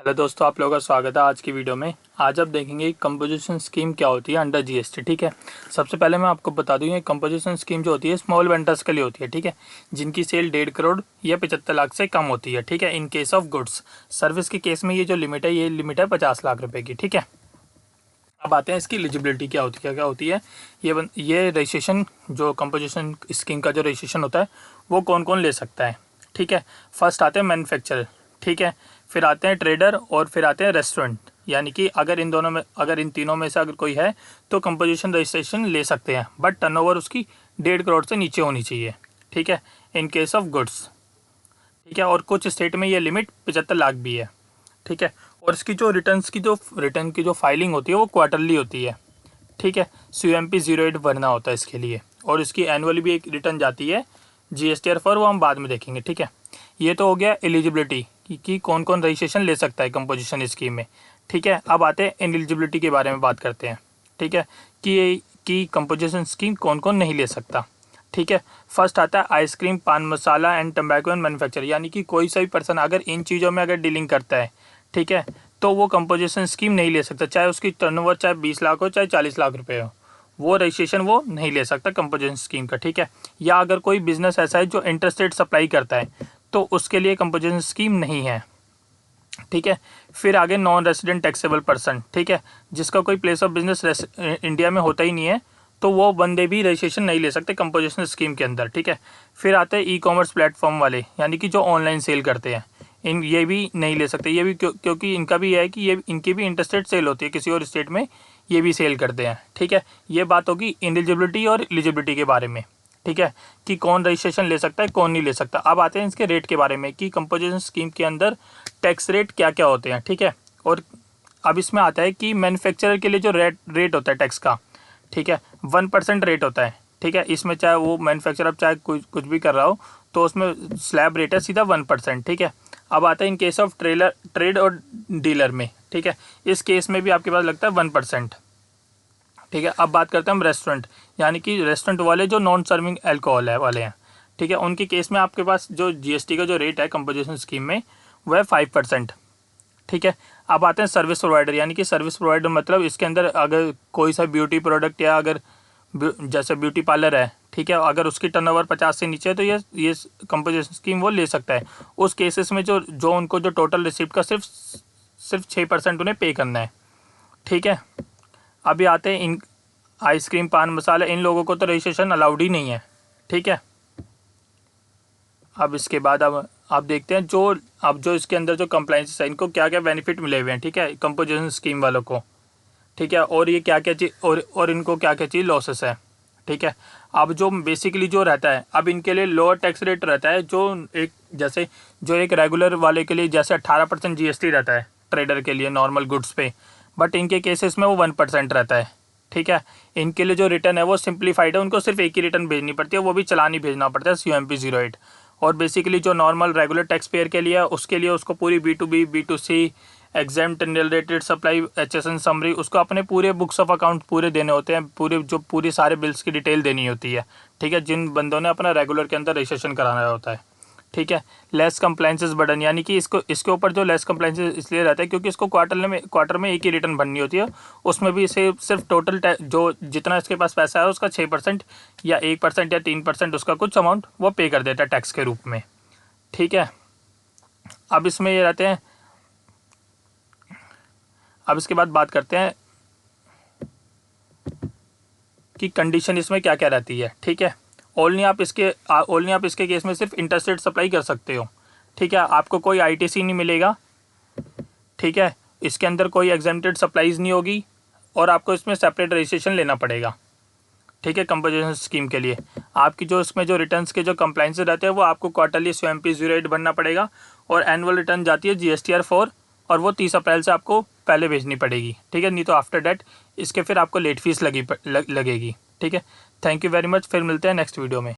Hello दोस्तों, आप लोगों का स्वागत है आज की वीडियो में। आज आप देखेंगे कंपोजिशन स्कीम क्या होती है अंडर जीएसटी। ठीक है, सबसे पहले मैं आपको बता दूं ये कंपोजिशन स्कीम जो होती है स्मॉल वेंडर्स के लिए होती है। ठीक है, जिनकी सेल 1.5 करोड़ या 75 लाख से कम होती है। ठीक है, in case of goods. Service के केस में ये जो लिमिट है, ये लिमिट है 50 लाख रुपए की। ठीक है, अब आते हैं इसकी एलिजिबिलिटी क्या होती है। क्या होती है ये रजिस्ट्रेशन, जो कंपोजिशन स्कीम का जो रजिस्ट्रेशन होता है वो कौन कौन ले सकता है। ठीक है, फर्स्ट आते हैं मैन्युफैक्चरर। ठीक है, फिर आते हैं ट्रेडर और फिर आते हैं रेस्टोरेंट। यानी कि अगर इन तीनों में से अगर कोई है तो कंपोजिशन रजिस्ट्रेशन ले सकते हैं, बट टर्नओवर उसकी 1.5 करोड़ से नीचे होनी चाहिए। ठीक है, इन केस ऑफ गुड्स। ठीक है, और कुछ स्टेट में ये लिमिट 75 लाख भी है। ठीक है, और इसकी जो रिटर्न की जो फाइलिंग होती है वो क्वार्टरली होती है। ठीक है, CUMP 08 भरना होता है इसके लिए, और इसकी एनुअली भी एक रिटर्न जाती है GSTR फॉर, वो हम बाद में देखेंगे। ठीक है, ये तो हो गया एलिजिबिलिटी कि कौन कौन रजिस्ट्रेशन ले सकता है कंपोजिशन स्कीम में। ठीक है, अब आते हैं एलिजिबिलिटी के बारे में बात करते हैं। ठीक है, कि कंपोजिशन स्कीम कौन कौन नहीं ले सकता। ठीक है, फर्स्ट आता है आइसक्रीम, पान मसाला एंड टम्बैको एंड मैन्युफैक्चर। यानी कि कोई सा भी पर्सन अगर इन चीज़ों में अगर डीलिंग करता है, ठीक है, तो वो कंपोजिशन स्कीम नहीं ले सकता। चाहे उसकी टर्नओवर चाहे 20 लाख हो चाहे 40 लाख रुपए हो, वो रजिस्ट्रेशन वो नहीं ले सकता कंपोजिशन स्कीम का। ठीक है, या अगर कोई बिजनेस ऐसा है जो इंटरस्टेट सप्लाई करता है तो उसके लिए कंपोजिशन स्कीम नहीं है। ठीक है, फिर आगे नॉन रेसिडेंट टैक्सेबल पर्सन। ठीक है, जिसका कोई प्लेस ऑफ बिजनेस इंडिया में होता ही नहीं है, तो वो बंदे भी रजिस्ट्रेशन नहीं ले सकते कंपोजिशन स्कीम के अंदर। ठीक है, फिर आते हैं ई-कॉमर्स प्लेटफॉर्म वाले, यानी कि जो ऑनलाइन सेल करते हैं, ये भी नहीं ले सकते। ये भी क्योंकि इनका भी है कि ये इनकी भी इंटरस्टेट सेल होती है किसी और स्टेट में, ये भी सेल करते हैं। ठीक है, ये बात होगी एलिजिबिलिटी और एलिजिबिलिटी के बारे में। ठीक है, कि कौन रजिस्ट्रेशन ले सकता है कौन नहीं ले सकता। अब आते हैं इसके रेट के बारे में कि कंपोजिशन स्कीम के अंदर टैक्स रेट क्या क्या होते हैं। ठीक है, और अब इसमें आता है कि मैन्युफैक्चरर के लिए जो रेट होता है टैक्स का, ठीक है, 1% रेट होता है। ठीक है, इसमें चाहे वो मैन्युफैक्चरर चाहे कुछ भी कर रहा हो, तो उसमें स्लैब रेट है सीधा 1%। ठीक है, अब आता है इन केस ऑफ ट्रेड और डीलर में। ठीक है, इस केस में भी आपके पास लगता है 1%। ठीक है, अब बात करते हैं हम रेस्टोरेंट, यानी कि रेस्टोरेंट वाले जो नॉन सर्विंग अल्कोहल है वाले हैं। ठीक है, उनके केस में आपके पास जो GST का जो रेट है कंपोजिशन स्कीम में वो है 5%। ठीक है, अब आते हैं सर्विस प्रोवाइडर, यानी कि सर्विस प्रोवाइडर मतलब इसके अंदर अगर कोई सा ब्यूटी प्रोडक्ट या अगर जैसे ब्यूटी पार्लर है, ठीक है, अगर उसकी टर्नओवर 50 से नीचे है तो ये कंपोजिशन स्कीम वो ले सकता है। उस केसेस में जो उनको जो टोटल रिसिप्ट का सिर्फ 6% उन्हें पे करना है। ठीक है, अभी आते हैं इन आइसक्रीम, पान मसाला, इन लोगों को तो रजिस्ट्रेशन अलाउड ही नहीं है। ठीक है, अब इसके बाद अब आप देखते हैं जो इसके अंदर जो कंप्लाइंसेस है, इनको क्या क्या बेनिफिट मिले हुए हैं। ठीक है, कंपोजिशन स्कीम वालों को। ठीक है, और ये क्या क्या चीज़ और इनको क्या क्या चीज़ लॉसेस है। ठीक है, अब जो बेसिकली जो रहता है, अब इनके लिए लोअर टैक्स रेट रहता है, जो एक रेगुलर वाले के लिए जैसे 18% GST रहता है ट्रेडर के लिए नॉर्मल गुड्स पे, बट इनके केसेस में वो 1% रहता है। ठीक है, इनके लिए जो रिटर्न है वो सिंप्लीफाइड है, उनको सिर्फ एक ही रिटर्न भेजनी पड़ती है, वो भी चालान ही भेजना पड़ता है CUMP 08। और बेसिकली जो नॉर्मल रेगुलर टैक्स पेयर के लिए उसके लिए उसको पूरी B2B B2C exempt related supply HSN summary, उसको अपने पूरे बुक्स ऑफ अकाउंट पूरे देने होते हैं, पूरी सारे बिल्स की डिटेल देनी होती है। ठीक है, जिन बंदों ने अपना रेगुलर के अंदर रजिस्ट्रेशन कराना होता है। ठीक है, लेस कंप्लाइंसेस बर्डन, यानी कि इसके ऊपर जो लेस कंप्लाइंसेस इसलिए रहता है क्योंकि इसको क्वार्टर में एक ही रिटर्न भरनी होती है। उसमें भी इसे सिर्फ टोटल जो जितना इसके पास पैसा है उसका 6% या 1% या 3% उसका कुछ अमाउंट वो पे कर देता है टैक्स के रूप में। ठीक है, अब इसमें ये रहते हैं, अब इसके बाद बात करते हैं कि कंडीशन इसमें क्या क्या रहती है। ठीक है, ओनली आप इसके केस में सिर्फ इंटरस्टेट सप्लाई कर सकते हो। ठीक है, आपको कोई ITC नहीं मिलेगा। ठीक है, इसके अंदर कोई एग्जेम्प्टेड सप्लाईज नहीं होगी, और आपको इसमें सेपरेट रजिस्ट्रेशन लेना पड़ेगा। ठीक है, कंपोजिशन स्कीम के लिए आपकी जो इसमें जो रिटर्न्स के जो कंप्लाइंसेस रहते हैं वो आपको क्वार्टरली CUMP 08 भरना पड़ेगा, और एनुअल रिटर्न जाती है GSTR 4, और वो 30 अप्रैल से आपको पहले भेजनी पड़ेगी। ठीक है, नहीं तो आफ्टर डेट इसके फिर आपको लेट फीस लगेगी। ठीक है, थैंक यू वेरी मच, फिर मिलते हैं नेक्स्ट वीडियो में।